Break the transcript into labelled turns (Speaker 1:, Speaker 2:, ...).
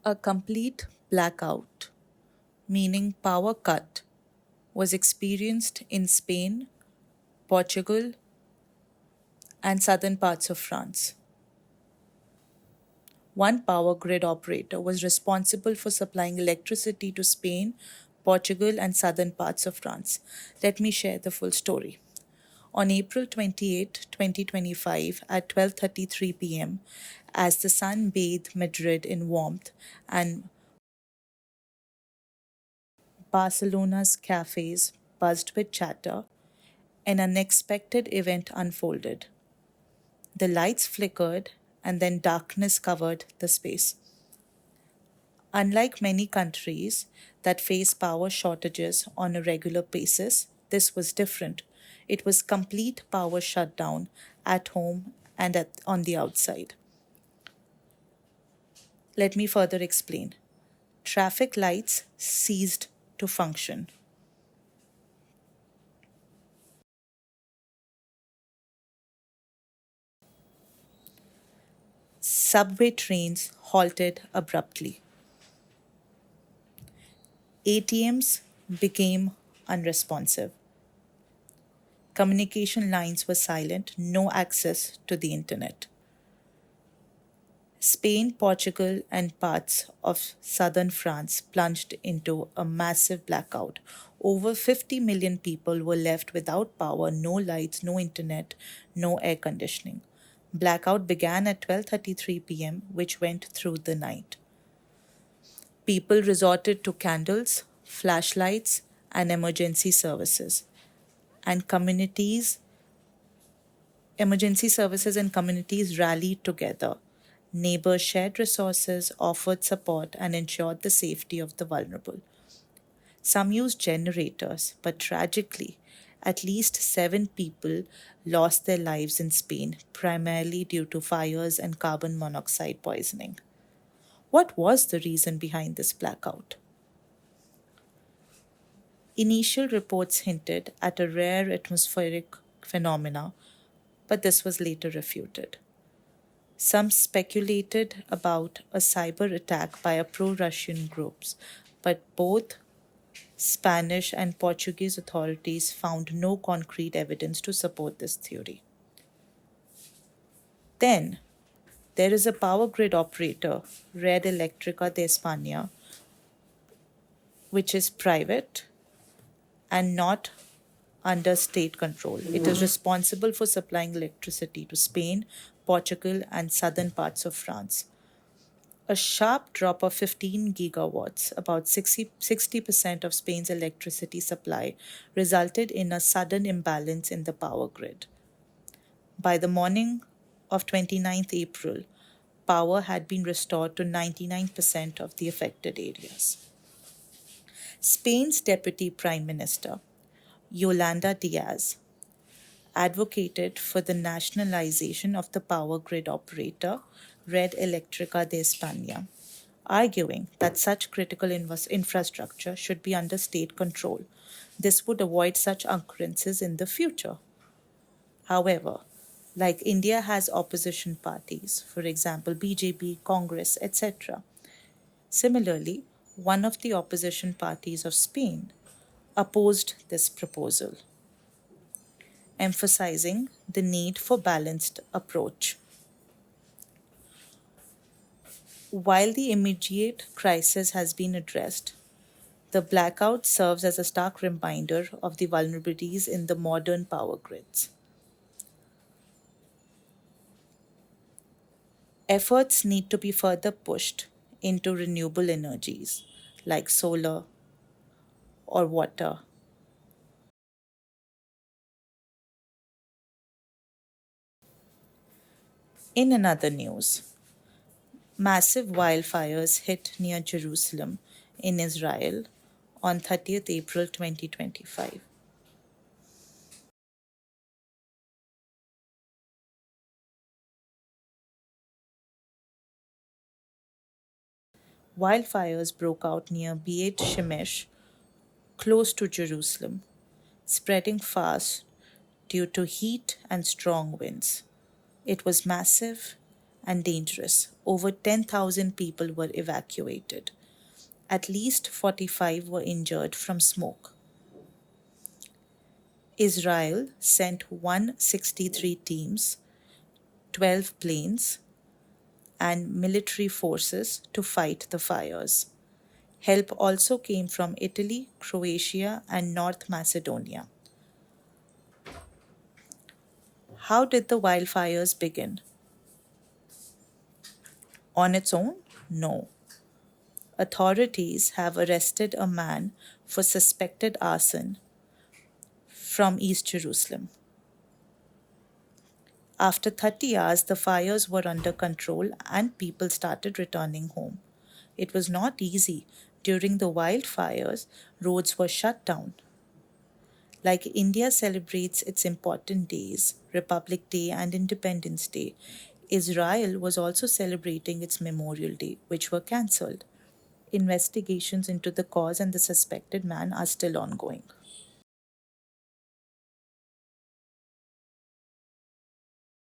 Speaker 1: A complete blackout, meaning power cut, was experienced in Spain, Portugal, and southern parts of France. One power grid operator was responsible for supplying electricity to Spain, Portugal, and southern parts of France. Let me share the full story. On April 28, 2025, at 12:33 p.m., as the sun bathed Madrid in warmth and Barcelona's cafés buzzed with chatter, an unexpected event unfolded. The lights flickered and then darkness covered the space. Unlike many countries that face power shortages on a regular basis, this was different. It was complete power shutdown at home and on the outside. Let me further explain. Traffic lights ceased to function. Subway trains halted abruptly. ATMs became unresponsive. Communication lines were silent, no access to the internet. Spain, Portugal, and parts of southern France plunged into a massive blackout. Over 50 million people were left without power, no lights, no internet, no air conditioning. Blackout began at 12:33 p.m., which went through the night. People resorted to candles, flashlights, and emergency services. And emergency services and communities rallied together. Neighbors shared resources, offered support, and ensured the safety of the vulnerable. Some used generators, but tragically, at least 7 people lost their lives in Spain, primarily due to fires and carbon monoxide poisoning. What was the reason behind this blackout? Initial reports hinted at a rare atmospheric phenomena, but this was later refuted. Some speculated about a cyber attack by a pro Russian groups, but both Spanish and Portuguese authorities found no concrete evidence to support this theory. Then, there is a power grid operator, Red Eléctrica de España, which is private and not under state control. It is responsible for supplying electricity to Spain, Portugal, and southern parts of France. A sharp drop of 15 gigawatts, about 60% of Spain's electricity supply, resulted in a sudden imbalance in the power grid. By the morning of 29th April, power had been restored to 99% of the affected areas. Spain's Deputy Prime Minister, Yolanda Diaz, advocated for the nationalization of the power grid operator, Red Eléctrica de España, arguing that such critical infrastructure should be under state control. This would avoid such occurrences in the future. However, like India has opposition parties, for example, BJP, Congress, etc. Similarly, one of the opposition parties of Spain opposed this proposal, emphasizing the need for balanced approach. While the immediate crisis has been addressed, the blackout serves as a stark reminder of the vulnerabilities in the modern power grids. Efforts need to be further pushed into renewable energies like solar or water. In another news, massive wildfires hit near Jerusalem in Israel on 30th April 2025. Wildfires broke out near Beit Shemesh, close to Jerusalem, spreading fast due to heat and strong winds. It was massive and dangerous. Over 10,000 people were evacuated. At least 45 were injured from smoke. Israel sent 163 teams, 12 planes, and military forces to fight the fires. Help also came from Italy, Croatia, and North Macedonia. How did the wildfires begin? On its own? No. Authorities have arrested a man for suspected arson from East Jerusalem. After 30 hours, the fires were under control and people started returning home. It was not easy. During the wildfires, roads were shut down. Like India celebrates its important days, Republic Day and Independence Day, Israel was also celebrating its Memorial Day, which were cancelled. Investigations into the cause and the suspected man are still ongoing.